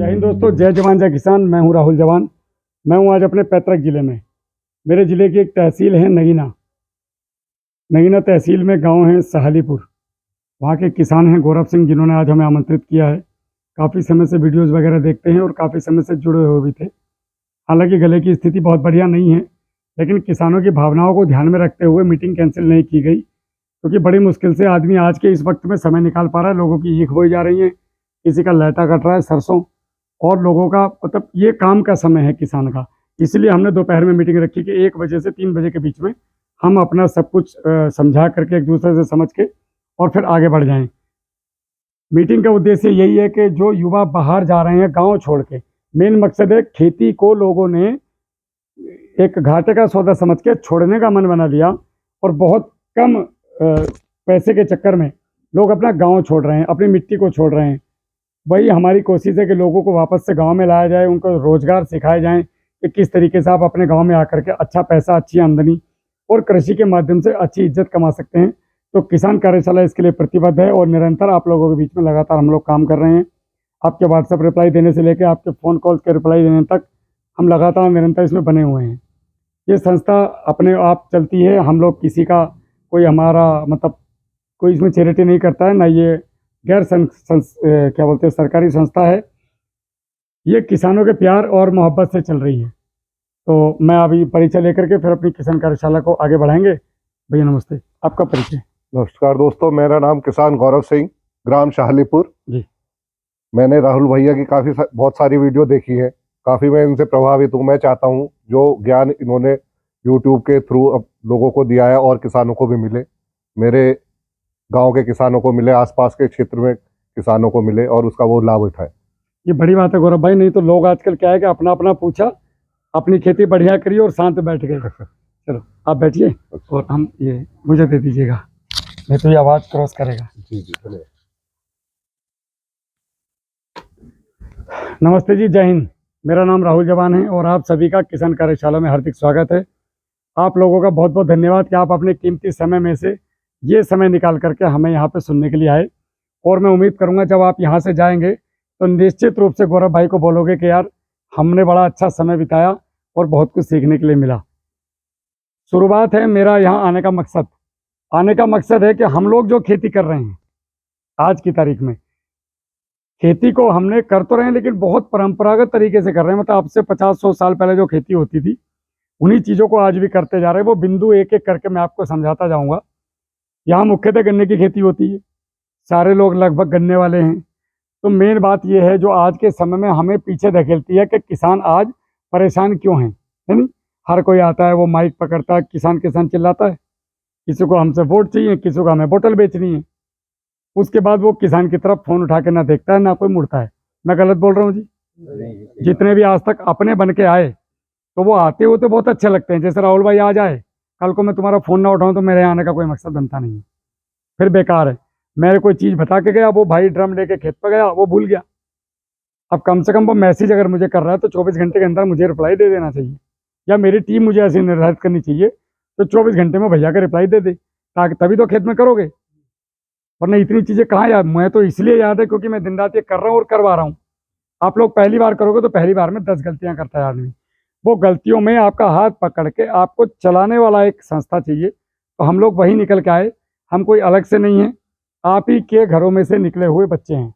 जय हिंद दोस्तों, जय जवान जय किसान। मैं हूं राहुल जवान। मैं हूं आज अपने पैतृक जिले में। मेरे जिले की एक तहसील है नगीना। नगीना तहसील में गांव है सहालीपुर। वहां के किसान हैं गौरव सिंह, जिन्होंने आज हमें आमंत्रित किया है। काफ़ी समय से वीडियोज़ वगैरह देखते हैं और काफ़ी समय से जुड़े हुए भी थे। हालांकि गले की स्थिति बहुत बढ़िया नहीं है, लेकिन किसानों की भावनाओं को ध्यान में रखते हुए मीटिंग कैंसिल नहीं की गई, क्योंकि बड़ी मुश्किल से आदमी आज के इस वक्त में समय निकाल पा रहा है। लोगों की ईख बोई जा रही है, किसी का लहटा कट रहा है सरसों, और लोगों का मतलब ये काम का समय है किसान का। इसलिए हमने दोपहर में मीटिंग रखी कि 1 बजे से 3 बजे के बीच में हम अपना सब कुछ समझा करके एक दूसरे से समझ के और फिर आगे बढ़ जाएं। मीटिंग का उद्देश्य यही है कि जो युवा बाहर जा रहे हैं गांव छोड़ के, मेन मकसद है खेती को लोगों ने एक घाटे का सौदा समझ के छोड़ने का मन बना लिया, और बहुत कम पैसे के चक्कर में लोग अपना गांव छोड़ रहे हैं, अपनी मिट्टी को छोड़ रहे हैं। वही हमारी कोशिश है कि लोगों को वापस से गांव में लाया जाए, उनको रोजगार सिखाए जाएं कि किस तरीके से आप अपने गांव में आकर के अच्छा पैसा, अच्छी आमदनी और कृषि के माध्यम से अच्छी इज्जत कमा सकते हैं। तो किसान कार्यशाला इसके लिए प्रतिबद्ध है और निरंतर आप लोगों के बीच में लगातार हम लोग काम कर रहे हैं। आपके व्हाट्सएप रिप्लाई देने से लेकर आपके फ़ोन कॉल्स के रिप्लाई देने तक हम लगातार निरंतर इसमें बने हुए हैं। ये संस्था अपने आप चलती है। हम लोग किसी का कोई हमारा मतलब कोई इसमें चैरिटी नहीं करता है, ना ये क्या बोलते हैं सरकारी संस्था है। ये किसानों के प्यार और मोहब्बत से चल रही है। तो मैं अभी परिचय लेकर के फिर अपनी किसान कार्यशाला को आगे बढ़ाएंगे। भैया नमस्ते, आपका परिचय। नमस्कार दोस्तों, मेरा नाम किसान गौरव सिंह, ग्राम शाहलीपुर जी। मैंने राहुल भैया की बहुत सारी वीडियो देखी है। काफ़ी मैं इनसे प्रभावित हूँ। मैं चाहता हूँ जो ज्ञान इन्होंने यूट्यूब के थ्रू अब लोगों को दिया है और किसानों को भी मिले, मेरे गांव के किसानों को मिले, आसपास के क्षेत्र में किसानों को मिले और उसका वो लाभ उठाए। ये बड़ी बात है गौरव भाई। नहीं तो लोग आजकल क्या है कि अपना अपना पूछा, अपनी खेती बढ़िया करिए और शांत बैठ गए। चलो आप बैठिए और हम ये मुझे दे दीजिएगा, नहीं तो ये आवाज़ क्रॉस करेगा। जी जी धन्यवाद। नमस्ते जी, जय हिंद। मेरा नाम राहुल जवान है और आप सभी का किसान कार्यशाला में हार्दिक स्वागत है। आप लोगों का बहुत बहुत धन्यवाद कि आप अपने कीमती समय में से ये समय निकाल करके हमें यहाँ पे सुनने के लिए आए। और मैं उम्मीद करूँगा जब आप यहाँ से जाएंगे तो निश्चित रूप से गौरव भाई को बोलोगे कि यार हमने बड़ा अच्छा समय बिताया और बहुत कुछ सीखने के लिए मिला। शुरुआत है मेरा यहाँ आने का मकसद। आने का मकसद है कि हम लोग जो खेती कर रहे हैं आज की तारीख में, खेती को हमने कर तो रहे हैं लेकिन बहुत परंपरागत तरीके से कर रहे हैं। मतलब अब से 50-100 साल पहले जो खेती होती थी उन्हीं चीज़ों को आज भी करते जा रहे हैं। वो बिंदु एक एक करके मैं आपको समझाता जाऊंगा। यहाँ मुख्यतः गन्ने की खेती होती है, सारे लोग लगभग गन्ने वाले हैं। तो मेन बात यह है जो आज के समय में हमें पीछे धकेलती है कि किसान आज परेशान क्यों हैं, है नहीं। हर कोई आता है, वो माइक पकड़ता है, किसान किसान चिल्लाता है, किसी को हमसे वोट चाहिए, किसी को हमें बोतल बेचनी है। उसके बाद वो किसान की तरफ फ़ोन उठा के ना देखता है ना कोई मुड़ता है। मैं गलत बोल रहा हूँ जी? जितने भी आज तक अपने बन के आए तो वो आते होते बहुत अच्छे लगते हैं। जैसे राहुल भाई आ जाए, कल को मैं तुम्हारा फ़ोन ना उठाऊँ तो मेरे आने का कोई मकसद बनता नहीं है, फिर बेकार है। मेरे कोई चीज़ बता के गया, वो भाई ड्रम लेके खेत पर गया, वो भूल गया। अब कम से कम वो मैसेज अगर मुझे कर रहा है तो 24 घंटे के अंदर मुझे रिप्लाई दे देना चाहिए, या मेरी टीम मुझे ऐसी निर्धारित करनी चाहिए तो 24 घंटे में भैया का रिप्लाई दे दे, ताकि तभी तो खेत में करोगे। वरना इतनी चीज़ें कहाँ याद। मैं तो इसलिए याद है क्योंकि मैं दिन रात ये कर रहा हूँ और करवा रहा हूँ। आप लोग पहली बार करोगे तो पहली बार में 10 गलतियाँ करता है आदमी। वो गलतियों में आपका हाथ पकड़ के आपको चलाने वाला एक संस्था चाहिए। तो हम लोग वही निकल के आए। हम कोई अलग से नहीं हैं, आप ही के घरों में से निकले हुए बच्चे हैं।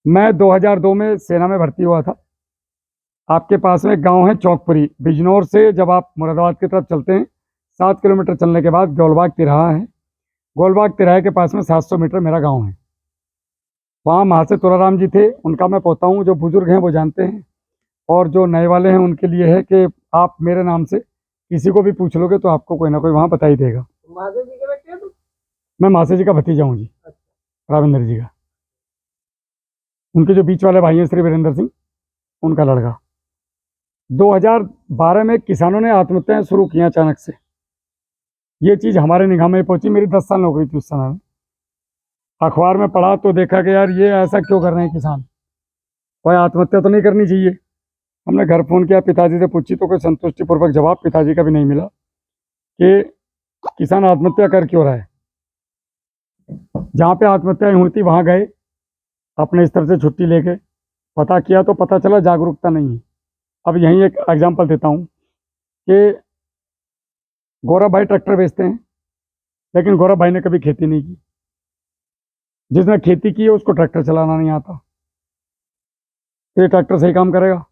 मैं 2002 में सेना में भर्ती हुआ था। आपके पास में एक गाँव है चौकपुरी, बिजनौर से जब आप मुरादाबाद की तरफ चलते हैं 7 किलोमीटर चलने के बाद गोलबाग तिराहा है। गोलबाग तिराहे के पास में 700 मीटर मेरा गाँव है। वहाँ महासे तुराराम जी थे, उनका मैं पोता हूँ। जो बुजुर्ग हैं वो जानते हैं, और जो नए वाले हैं उनके लिए है कि आप मेरे नाम से किसी को भी पूछ लोगे तो आपको कोई ना कोई वहाँ बता ही देगा। महासे जी के बच्चे हैं? मैं महासे जी का भतीजा हूँ जी। राविंदर जी का। उनके जो बीच वाले भाई हैं श्री वीरेंद्र सिंह, उनका लड़का। 2012 में किसानों ने आत्महत्याएं शुरू किया अचानक से। ये चीज़ हमारे निगाह में पहुंची। मेरी 10 साल नौकरी थी उस समय में। अखबार में पढ़ा तो देखा कि यार ये ऐसा क्यों कर रहे हैं किसान, कोई आत्महत्या तो नहीं करनी चाहिए। हमने घर फ़ोन किया, पिताजी से पूछी तो कोई संतुष्टिपूर्वक जवाब पिताजी का भी नहीं मिला कि किसान आत्महत्या कर क्यों रहा है। जहाँ पे आत्महत्याएं हुई थी वहाँ गए अपने स्तर से छुट्टी लेके, पता किया तो पता चला जागरूकता नहीं है। अब यहीं एक एग्जांपल देता हूँ कि गौरव भाई ट्रैक्टर बेचते हैं, लेकिन गौरव भाई ने कभी खेती नहीं की। जिसने खेती की है उसको ट्रैक्टर चलाना नहीं आता, तो ये ट्रैक्टर सही काम करेगा?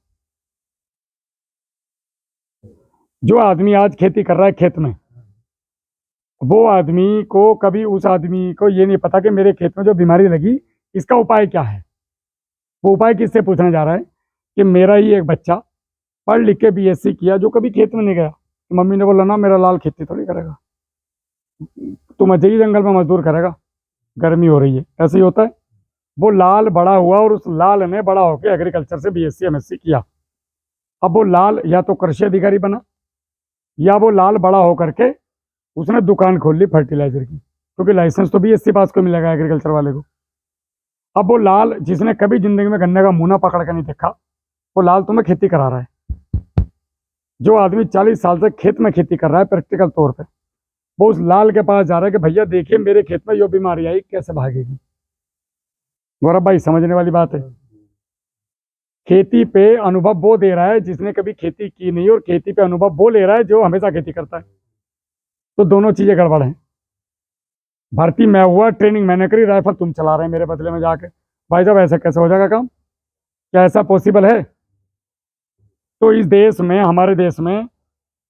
जो आदमी आज खेती कर रहा है खेत में, वो आदमी को कभी, उस आदमी को ये नहीं पता कि मेरे खेत में जो बीमारी लगी इसका उपाय क्या है। वो उपाय किससे पूछने जा रहा है कि मेरा ही एक बच्चा पढ़ लिख के बीएससी किया जो कभी खेत में नहीं गया। तो मम्मी ने बोला ना मेरा लाल खेती थोड़ी करेगा, तुम अजय ही जंगल में मजदूर करेगा, गर्मी हो रही है। ऐसे ही होता है। वो लाल बड़ा हुआ और उस लाल ने बड़ा होकर एग्रीकल्चर से बीएससी एमएससी किया। अब वो लाल या तो कृषि अधिकारी बना, या वो लाल बड़ा होकर के उसने दुकान खोल ली फर्टिलाइजर की, क्योंकि लाइसेंस तो बीएससी पास को मिलेगा एग्रीकल्चर वाले को। अब वो लाल जिसने कभी जिंदगी में गन्ने का मुन्ना पकड़ के नहीं देखा, वो लाल तुम्हें खेती करा रहा है। जो आदमी 40 साल से खेत में खेती कर रहा है प्रैक्टिकल तौर पे, वो उस लाल के पास जा रहा है कि भैया देखिए मेरे खेत में यो बीमारी आई, कैसे भागेगी। गौरव भाई समझने वाली बात है। खेती पे अनुभव वो दे रहा है जिसने कभी खेती की नहीं, और खेती पे अनुभव वो ले रहा है जो हमेशा खेती करता है। तो दोनों चीजें गड़बड़ हैं। भर्ती मैं हुआ, ट्रेनिंग मैंने करी, राइफल तुम चला रहे हैं मेरे बदले में जाके। भाई साहब ऐसा कैसे हो जाएगा काम? क्या ऐसा पॉसिबल है? तो इस देश में, हमारे देश में,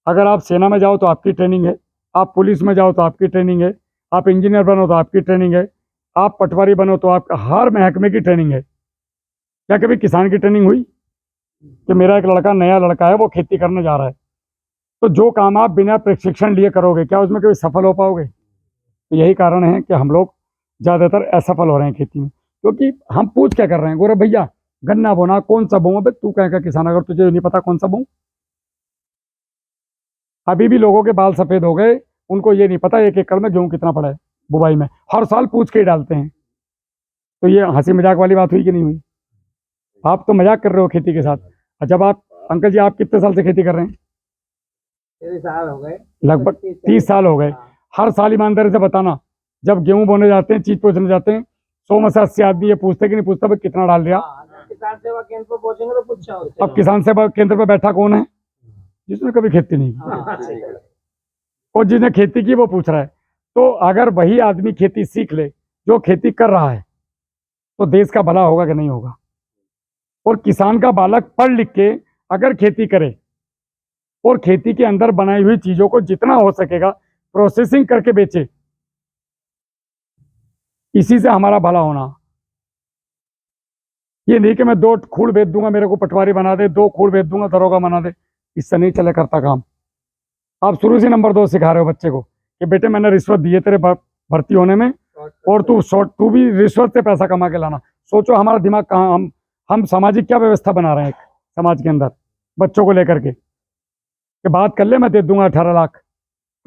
अगर आप सेना में जाओ तो आपकी ट्रेनिंग है, आप पुलिस में जाओ तो आपकी ट्रेनिंग है, आप इंजीनियर बनो तो आपकी ट्रेनिंग है, आप पटवारी बनो तो आपका, हर महकमे की ट्रेनिंग है। क्या कभी किसान की ट्रेनिंग हुई कि मेरा एक लड़का, नया लड़का है, वो खेती करने जा रहा है, तो जो काम आप बिना प्रशिक्षण लिए करोगे क्या उसमें कभी सफल हो पाओगे? तो यही कारण है कि हम लोग ज़्यादातर असफल हो रहे हैं खेती में, क्योंकि हम पूछ क्या कर रहे हैं, गौरव भैया गन्ना बोना कौन सा बोऊं? अबे तू कहेगा किसान, अगर तुझे नहीं पता कौन सा बोऊं? अभी भी लोगों के बाल सफेद हो गए, उनको ये नहीं पता 1 एकड़ में गेहूं कितना पड़ा है बुवाई में। हर साल पूछ के ही डालते हैं। तो ये हंसी मजाक वाली बात हुई कि नहीं हुई? आप तो मजाक कर रहे हो खेती के साथ। जब आप, अंकल जी आप कितने साल से खेती कर रहे हैं? 30 साल हो गए। लगभग 30 साल हो गए। हर साल ईमानदारी से बताना, जब गेहूं बोने जाते हैं, चीज पूछने जाते हैं, 100 में से 80 आदमी ये पूछते कि नहीं पूछता भाई कितना डाल दिया? किसान सेवा केंद्र पर पहुंचेंगे तो पूछा उससे। अब किसान सेवा केंद्र पर बैठा कौन है? जिसने कभी खेती नहीं की, और जिसने खेती की वो पूछ रहा है। तो अगर वही आदमी खेती सीख ले जो खेती कर रहा है, तो देश का भला होगा कि नहीं होगा? और किसान का बालक पढ़ लिख के अगर खेती करे और खेती के अंदर बनाई हुई चीजों को जितना हो सकेगा प्रोसेसिंग करके बेचे, इसी से हमारा भला होना। ये नहीं कि मैं 2 खूड़ बेच दूंगा, मेरे को पटवारी बना दे, 2 खूड़ बेच दूंगा दरोगा बना दे, इससे नहीं चले करता काम। आप शुरू से नंबर 2 सिखा रहे हो बच्चे को कि बेटे मैंने रिश्वत दी है तेरे भर्ती होने में, और तू भी रिश्वत से पैसा कमा के लाना। सोचो हमारा दिमाग कहाँ, हम सामाजिक क्या व्यवस्था बना रहे हैं एक समाज के अंदर बच्चों को लेकर के, कि बात कर ले मैं दे दूंगा 18 लाख।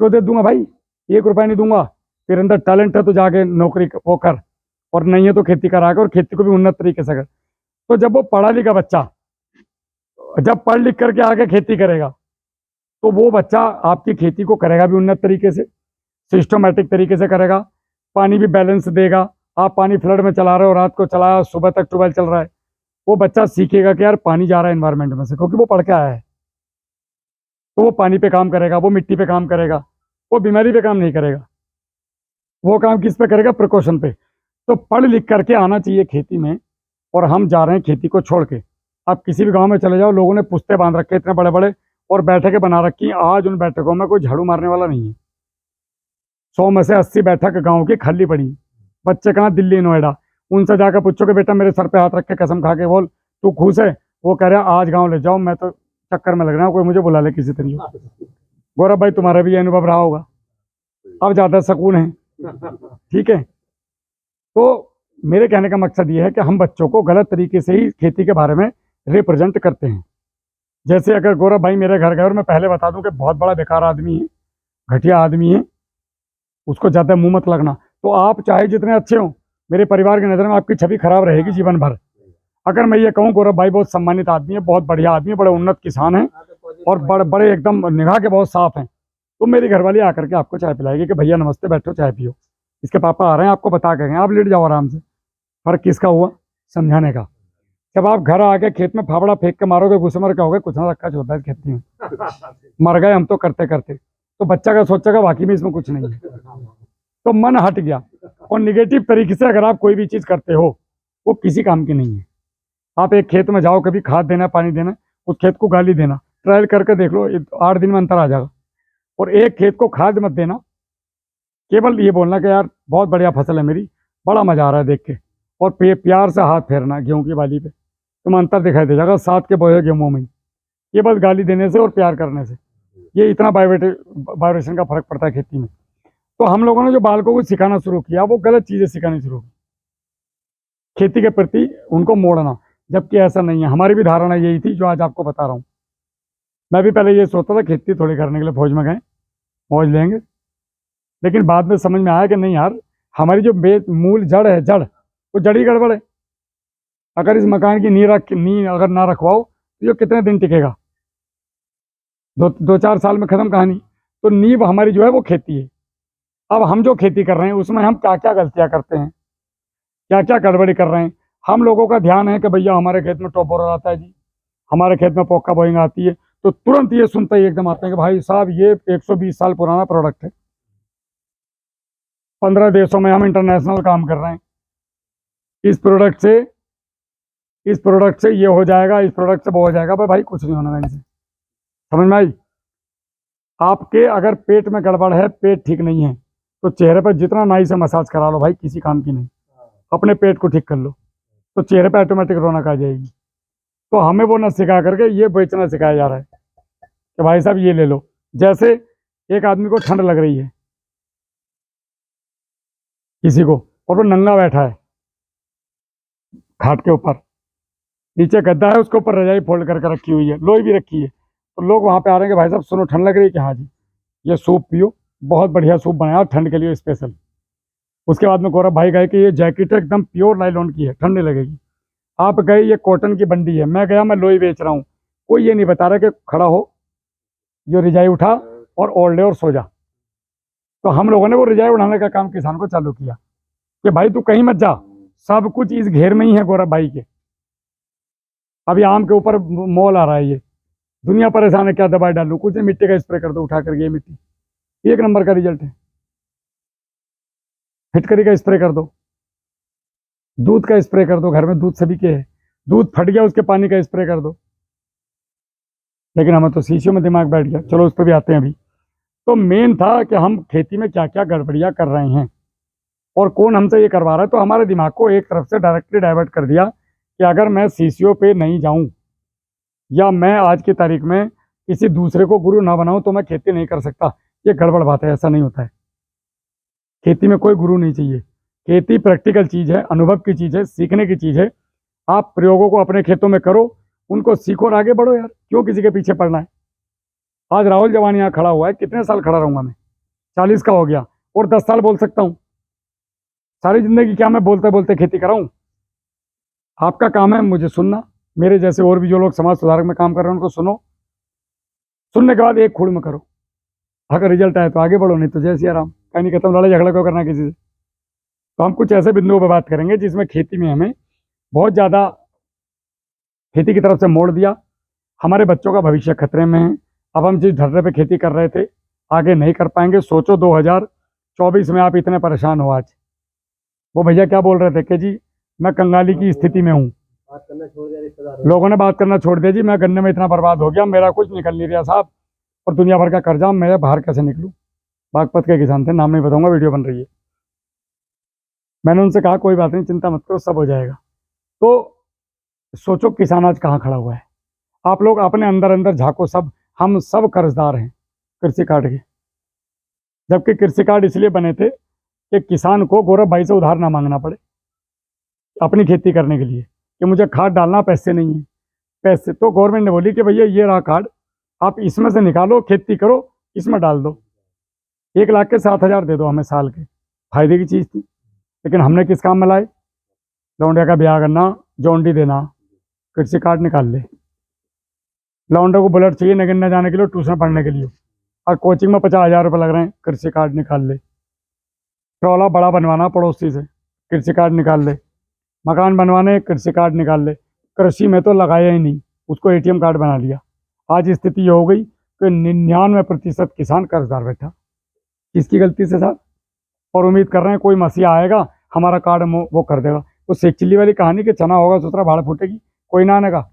क्यों दे दूंगा भाई? 1 रुपया नहीं दूंगा। तेरे अंदर टैलेंट है तो जाके नौकरी वो कर, और नहीं है तो खेती करा कर, और खेती को भी उन्नत तरीके से कर। तो जब वो पढ़ा लिखा बच्चा, जब पढ़ लिख करके आगे खेती करेगा, तो वो बच्चा आपकी खेती को करेगा भी उन्नत तरीके से, सिस्टमैटिक तरीके से करेगा, पानी भी बैलेंस देगा। आप पानी फ्लड में चला रहे हो, रात को चलाया, सुबह तक ट्यूबवेल चल रहा है, वो बच्चा सीखेगा कि यार पानी जा रहा है एनवायरनमेंट में से, क्योंकि वो पढ़ के आया है। तो वो पानी पे काम करेगा, वो मिट्टी पे काम करेगा, वो बीमारी पे काम नहीं करेगा। वो काम किस पे करेगा? प्रिकॉशन पे। तो पढ़ लिख करके आना चाहिए खेती में, और हम जा रहे हैं खेती को छोड़ के। आप किसी भी गांव में चले जाओ, लोगों ने पुस्ते बांध रखे इतने बड़े बड़े, और बैठकें बना रखी। आज उन बैठकों में कोई झाड़ू मारने वाला नहीं है। 100 में से 80 बैठक गाँव की खाली पड़ी। बच्चे कहाँ? दिल्ली नोएडा। उनसे जाकर पूछो कि बेटा मेरे सर पे हाथ रख के कसम खा के बोल तू खुश है? वो कह रहा आज गाँव ले जाओ, मैं तो चक्कर में लग रहा हूँ, कोई मुझे बुला ले किसी तरीके। गौरव भाई तुम्हारा भी ये अनुभव रहा होगा, अब ज़्यादा सुकून है। ठीक है। तो मेरे कहने का मकसद ये है कि हम बच्चों को गलत तरीके से ही खेती के बारे में रिप्रेजेंट करते हैं। जैसे अगर गौरव भाई मेरे घर गए और मैं पहले बता दूं कि बहुत बड़ा बेकार आदमी है, घटिया आदमी है, उसको ज़्यादा मुंह मत लगना, तो आप चाहे जितने अच्छे हो, मेरे परिवार की नज़र में आपकी छवि खराब रहेगी जीवन भर। अगर मैं ये कहूँ गौरव भाई बहुत सम्मानित आदमी है, बहुत बढ़िया आदमी है, बड़े उन्नत किसान हैं, और बड़े बड़े एकदम निगाह के बहुत साफ हैं, तो मेरी घरवाली आकर के आपको चाय पिलाएगी कि भैया नमस्ते, बैठो चाय पियो, इसके पापा आ रहे हैं, आपको बता के गए, आप लेट जाओ आराम से। फर्क किसका हुआ? समझाने का। जब आप घर आके खेत में फावड़ा फेंक के मारोगे घुसमर क्या होगा, कुछ ना रखा होता है खेती में, मर गए हम तो करते करते। तो बच्चा का सोचेगा वाकई में इसमें कुछ नहीं है, तो मन हट गया। और निगेटिव तरीके से अगर आप कोई भी चीज़ करते हो वो किसी काम की नहीं है। आप एक खेत में जाओ, कभी खाद देना पानी देना, उस खेत को गाली देना, ट्रायल करके देख लो, 8 दिन में अंतर आ जाएगा। और एक खेत को खाद मत देना, केवल ये बोलना कि यार बहुत बढ़िया फसल है मेरी, बड़ा मजा आ रहा है देख के, और प्यार से हाथ फेरना गेहूं की बाली पे, तुम अंतर दिखाई दे जाएगा 7 के बोए गेहूं में ही। ये बस गाली देने से और प्यार करने से ये इतना वाइब्रेशन का फर्क पड़ता है खेती में। तो हम लोगों ने जो बालकों को सिखाना शुरू किया वो गलत चीज़ें सिखानी शुरू की, खेती के प्रति उनको मोड़ना, जबकि ऐसा नहीं है। हमारी भी धारणा यही थी जो आज आपको बता रहा हूँ। मैं भी पहले ये सोचता था खेती थोड़ी करने के लिए फौज में गए मौज लेंगे, लेकिन बाद में समझ में आया कि नहीं यार, हमारी जो मूल जड़ है, जड़ वो जड़ ही गड़बड़ है। अगर इस मकान की नींव अगर ना रखवाओ तो ये कितने दिन टिकेगा, 2-4 साल में खत्म कहानी। तो नींव हमारी जो है वो खेती है। अब हम जो खेती कर रहे हैं उसमें हम क्या क्या गलतियां करते हैं, क्या क्या गड़बड़ी कर रहे हैं। हम लोगों का ध्यान है कि भैया हमारे खेत में टॉपर आता है जी, हमारे खेत में पोका बोइंग आती है, तो तुरंत ये सुनते ही एकदम आते हैं कि भाई साहब ये 120 साल पुराना प्रोडक्ट है, 15 देशों में हम इंटरनेशनल काम कर रहे हैं, इस प्रोडक्ट से ये हो जाएगा, इस प्रोडक्ट से वो हो जाएगा। भाई कुछ नहीं होना इनसे, समझ में आई। आपके अगर पेट में गड़बड़ है, पेट ठीक नहीं है, तो चेहरे पर जितना नाई से मसाज करा लो भाई, किसी काम की नहीं। अपने पेट को ठीक कर लो तो चेहरे पर ऑटोमेटिक रौनक आ जाएगी। तो हमें वो न सिखा करके ये बेचना सिखाया जा रहा है कि भाई साहब ये ले लो। जैसे एक आदमी को ठंड लग रही है किसी को, और वो नंगा बैठा है खाट के ऊपर, नीचे गद्दा है, उसके ऊपर रजाई फोल्ड करके रखी हुई है, लोई भी रखी है। तो लोग वहां पे आ रहे हैं कि भाई साहब सुनो ठंड लग रही है कि हाँ जी, ये सूप पियो, बहुत बढ़िया सूप बनाया ठंड के लिए स्पेशल। उसके बाद में गौरव भाई गए कि ये जैकेट एकदम प्योर नायलॉन की है, ठंड नहीं लगेगी। आप गए ये कॉटन की बंडी है, मैं गया मैं लोई बेच रहा हूँ, कोई ये नहीं बता रहा कि खड़ा हो, ये रजाई उठा और ओढ़ ले और सो जा। तो हम लोगों ने वो रजाई उठाने का काम किसान को चालू किया कि भाई तू कहीं मत जा, सब कुछ इस घेर में ही है गौरव भाई के। अभी आम के ऊपर मॉल आ रहा है, ये दुनिया परेशान है, क्या दवाई डालूं, कुछ नहीं, मिट्टी का स्प्रे कर दो उठा करके, ये मिट्टी 1 नंबर का रिजल्ट है। फिटकरी का स्प्रे कर दो, दूध का स्प्रे कर दो, घर में दूध सभी के है, दूध फट गया उसके पानी का स्प्रे कर दो। लेकिन हमें तो शीशियों में दिमाग बैठ गया, चलो उस पर भी आते हैं अभी। तो मेन था कि हम खेती में क्या क्या गड़बड़ियां कर रहे हैं और कौन हमसे ये करवा रहा है। तो हमारे दिमाग को एक तरफ से डायरेक्टली डाइवर्ट कर दिया कि अगर मैं सीसीओ पे नहीं जाऊं या मैं आज की तारीख में किसी दूसरे को गुरु ना बनाऊं तो मैं खेती नहीं कर सकता। ये गड़बड़ बात है, ऐसा नहीं होता है। खेती में कोई गुरु नहीं चाहिए। खेती प्रैक्टिकल चीज़ है, अनुभव की चीज़ है, सीखने की चीज़ है। आप प्रयोगों को अपने खेतों में करो, उनको सीखो और आगे बढ़ो यार, क्यों किसी के पीछे पड़ना है। आज राहुल जवान यहाँ खड़ा हुआ है, कितने साल खड़ा रहूंगा मैं, 40 का हो गया और 10 साल बोल सकता हूँ। सारी जिंदगी क्या मैं बोलते बोलते खेती कराऊं। आपका काम है मुझे सुनना, मेरे जैसे और भी जो लोग समाज सुधारक में काम कर रहे हैं उनको सुनो, सुनने के बाद एक खूड़ में करो, अगर रिजल्ट आए तो आगे बढ़ो, नहीं तो जय सिया राम, कहीं नहीं खत्म, लड़ाई झगड़ा क्यों करना किसी से। तो हम कुछ ऐसे बिंदुओं पर बात करेंगे जिसमें खेती में हमें बहुत ज़्यादा खेती की तरफ से मोड़ दिया, हमारे बच्चों का भविष्य खतरे में है। अब हम जिस ढर्रे पे खेती कर रहे थे आगे नहीं कर पाएंगे। सोचो 2024 में आप इतने परेशान हो। आज वो भैया क्या बोल रहे थे कि जी मैं कंगाली की स्थिति में हूँ, बात करना छोड़ दिया रिश्तेदारों लोगों ने बात करना छोड़ दिया जी, मैं गन्ने में इतना बर्बाद हो गया, मेरा कुछ निकल नहीं रहा साहब, और दुनिया भर का कर्जा, मैं बाहर कैसे निकलूँ। बागपत के किसान थे, नाम नहीं बताऊंगा, वीडियो बन रही है। मैंने उनसे कहा कोई बात नहीं, चिंता मत करो, सब हो जाएगा। तो सोचो किसान आज कहाँ खड़ा हुआ है। आप लोग अपने अंदर अंदर झांको, सब हम सब कर्जदार हैं कृषि कार्ड के। जबकि कृषि कार्ड इसलिए बने थे कि किसान को गौरव भाई से उधार ना मांगना पड़े अपनी खेती करने के लिए, कि मुझे खाद डालना, पैसे नहीं है। पैसे तो गवर्नमेंट ने बोली कि भैया ये रहा कार्ड, आप इसमें से निकालो, खेती करो, इसमें डाल दो, 1 लाख के 7,000 दे दो हमें साल के, फायदे की चीज़ थी। लेकिन हमने किस काम में लाए, लौंडे का ब्याह करना, जोंडी देना, कृषि कार्ड निकाल ले। लौंडे को बुलेट चाहिए नगीना जाने के लिए, ट्यूशन पढ़ने के लिए, और कोचिंग में 50,000 रुपये लग रहे हैं, कृषि कार्ड निकाल ले। ट्रॉला बड़ा बनवाना पड़ोसी से, कृषि कार्ड निकाल ले। मकान बनवाने, कृषि कार्ड निकाल ले। कृषि में तो लगाया ही नहीं, उसको एटीएम कार्ड बना लिया। आज स्थिति ये हो गई कि 99% किसान कर्जदार बैठा। किसकी गलती से साहब? और उम्मीद कर रहे हैं कोई मसीहा आएगा हमारा कार्ड वो कर देगा। वो शेख चिल्ली वाली कहानी कि चना होगा सुथरा भाड़ फूटेगी, कोई ना आनेगा।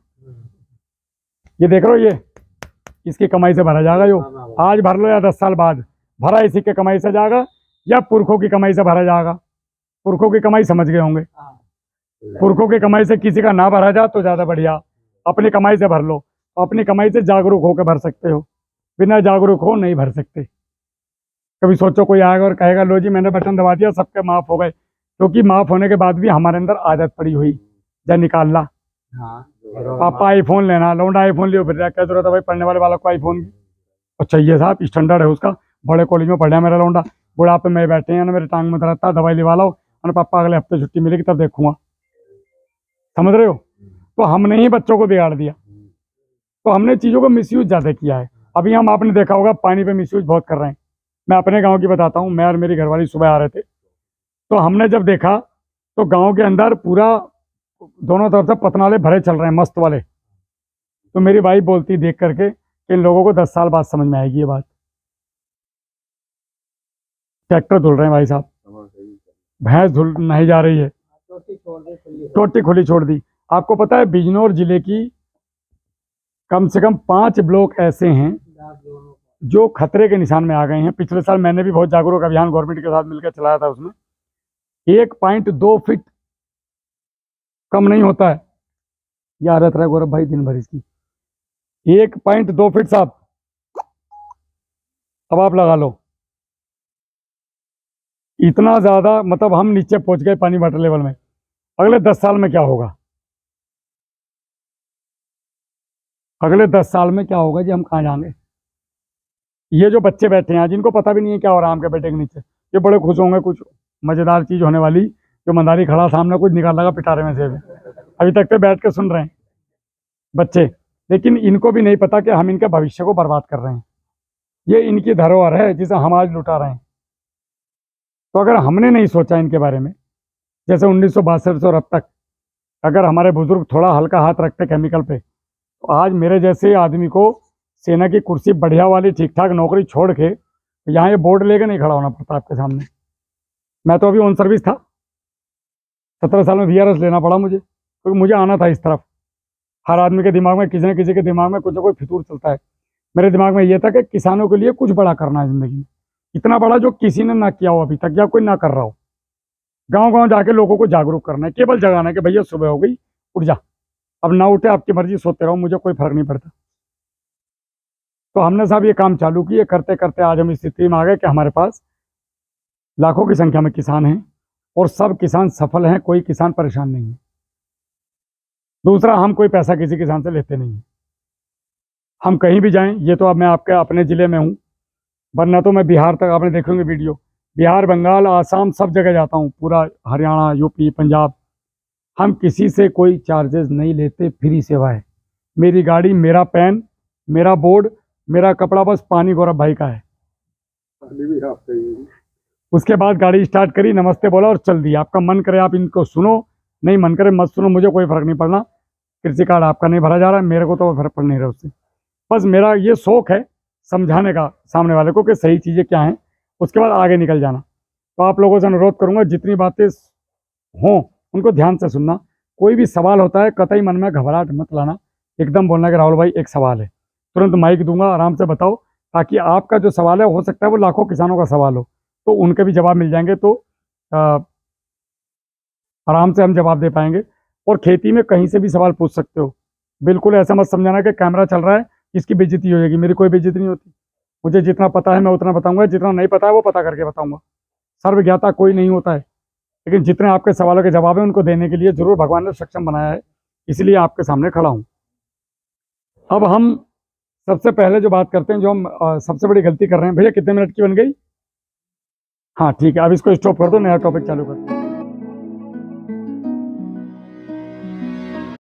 ये देख रहे हो, ये इसकी कमाई से भरा जाएगा। जो आज भर लो या 10 साल बाद, भरा इसी के कमाई से जाएगा या पुरखों की कमाई से भरा जाएगा। पुरखों की कमाई समझ गए होंगे, पुरखों की कमाई से किसी का ना भरा जा तो ज़्यादा बढ़िया। अपनी कमाई से भर लो, तो अपनी कमाई से जागरूक होकर भर सकते हो, बिना जागरूक हो नहीं भर सकते। कभी सोचो कोई आएगा और कहेगा लो जी मैंने बटन दबा दिया सबके माफ़ हो गए, क्योंकि माफ़ होने के बाद भी हमारे अंदर आदत पड़ी हुई जा निकाल ला। पापा आईफोन लेना, लौंडा आईफोन लियो, फिर क्या जरूरत है भाई पढ़ने वाले वालों को आईफोन की? और चाहिए साहब, स्टैंडर्ड है उसका, बड़े कॉलेज में पढ़ रहा मेरा लौंडा, बुढ़ापे में बैठे हैं ना, मेरे टांग में दर्द था, दवाई लिवा लो और पापा अगले हफ्ते छुट्टी मिलेगी तब देखूंगा। समझ रहे हो? तो हमने ही बच्चों को बिगाड़ दिया, तो हमने चीज़ों को मिसयूज ज़्यादा किया है। अभी हम आपने देखा होगा पानी पे मिसयूज बहुत कर रहे हैं। मैं अपने गांव की बताता हूँ, मैं और मेरी घरवाली सुबह आ रहे थे, तो हमने जब देखा तो गांव के अंदर पूरा दोनों तरफ से पतनाले भरे चल रहे हैं मस्त वाले। तो मेरी वाइफ बोलती देख करके कि इन लोगों को 10 साल बाद समझ में आएगी ये बात। ट्रैक्टर धुल रहे हैं भाई साहब, भैंस धुल नहीं जा रही है, टोटी खुली छोड़ दी। आपको पता है बिजनौर जिले की कम से कम 5 ब्लॉक ऐसे हैं जो खतरे के निशान में आ गए हैं। पिछले साल मैंने भी बहुत जागरूक अभियान गवर्नमेंट के साथ मिलकर चलाया था। उसमें 1.2 फीट कम नहीं होता है, ये आदत रहा गौरव भाई दिन भर इसकी। 1.2 फीट साहब, अब आप लगा लो इतना ज्यादा, मतलब हम नीचे पहुंच गए पानी वाटर लेवल में। अगले 10 साल में क्या होगा? अगले 10 साल में क्या होगा जी? हम कहाँ जाएंगे? ये जो बच्चे बैठे हैं जिनको पता भी नहीं है क्या हो रहा है आम के पेटे के नीचे, ये बड़े खुश होंगे, कुछ मजेदार चीज होने वाली। जो मंदारी खड़ा सामने कुछ निकाल लगा पिटारे में से, अभी तक तो बैठ के सुन रहे हैं बच्चे, लेकिन इनको भी नहीं पता कि हम इनके भविष्य को बर्बाद कर रहे हैं। ये इनकी धरोहर है जिसे हम आज लुटा रहे हैं। तो अगर हमने नहीं सोचा इनके बारे में, जैसे 1962 से और अब तक अगर हमारे बुजुर्ग थोड़ा हल्का हाथ रखते केमिकल पे, तो आज मेरे जैसे आदमी को सेना की कुर्सी बढ़िया वाली ठीक ठाक नौकरी छोड़ के यहाँ ये बोर्ड लेके नहीं खड़ा होना पड़ता आपके सामने। मैं तो अभी ऑन सर्विस था, 17 साल में VRS लेना पड़ा मुझे, क्योंकि मुझे आना था इस तरफ। हर आदमी के दिमाग में किसी न किसी के दिमाग में कुछ ना कुछ फितूर चलता है। मेरे दिमाग में ये था कि किसानों के लिए कुछ बड़ा करना है जिंदगी में, इतना बड़ा जो किसी ने ना किया हो अभी तक या कोई ना कर रहा हो। गांव गांव जाके लोगों को जागरूक करना है, केवल जगाना है कि भैया सुबह हो गई, उठ जा, अब ना उठे आपकी मर्जी, सोते रहो, मुझे कोई फर्क नहीं पड़ता। तो हमने साहब ये काम चालू किए, करते करते आज हम इस स्थिति में आ गए कि हमारे पास लाखों की संख्या में किसान हैं और सब किसान सफल हैं, कोई किसान परेशान नहीं है। दूसरा, हम कोई पैसा किसी किसान से लेते नहीं है। हम कहीं भी जाएं, ये तो अब मैं आपके अपने ज़िले में हूँ, वरना तो मैं बिहार तक, आपने देखेंगे वीडियो, बिहार, बंगाल, आसाम, सब जगह जाता हूँ, पूरा हरियाणा, यूपी, पंजाब। हम किसी से कोई चार्जेस नहीं लेते, फ्री सेवा है। मेरी गाड़ी, मेरा पेन, मेरा बोर्ड, मेरा कपड़ा, बस पानी गौरव भाई का है। उसके बाद गाड़ी स्टार्ट करी, नमस्ते बोला और चल दी। आपका मन करे आप इनको सुनो, नहीं मन करे मत सुनो, मुझे कोई फर्क नहीं पड़ना। कृषि कार्ड आपका नहीं भरा जा रहा है, मेरे को तो फर्क पड़ नहीं रहा उससे। बस मेरा ये शौक है समझाने का सामने वाले को कि सही चीज़ें क्या हैं, उसके बाद आगे निकल जाना। तो आप लोगों से अनुरोध करूंगा जितनी बातें हों उनको ध्यान से सुनना। कोई भी सवाल होता है कतई मन में घबराहट मत लाना, एकदम बोलना कि राहुल भाई एक सवाल है, तुरंत माइक दूंगा, आराम से बताओ, ताकि आपका जो सवाल है हो सकता है वो लाखों किसानों का सवाल हो, तो उनके भी जवाब मिल जाएंगे, तो आराम से हम जवाब दे पाएंगे। और खेती में कहीं से भी सवाल पूछ सकते हो, बिल्कुल ऐसा मत समझाना कि कैमरा चल रहा है इसकी बेइज्जती हो जाएगी। मेरी कोई बेइज्जती नहीं होती, मुझे जितना पता है मैं उतना बताऊंगा, जितना नहीं पता है वो पता करके बताऊंगा। सर्वज्ञाता कोई नहीं होता है, लेकिन जितने आपके सवालों के जवाब हैं उनको देने के लिए जरूर भगवान ने सक्षम बनाया है, इसलिए आपके सामने खड़ा हूँ। अब हम सबसे पहले जो बात करते हैं, जो हम सबसे बड़ी गलती कर रहे हैं, भैया कितने मिनट की बन गई? हाँ ठीक है, अब इसको स्टॉप कर दो, नया टॉपिक चालू करते हैं।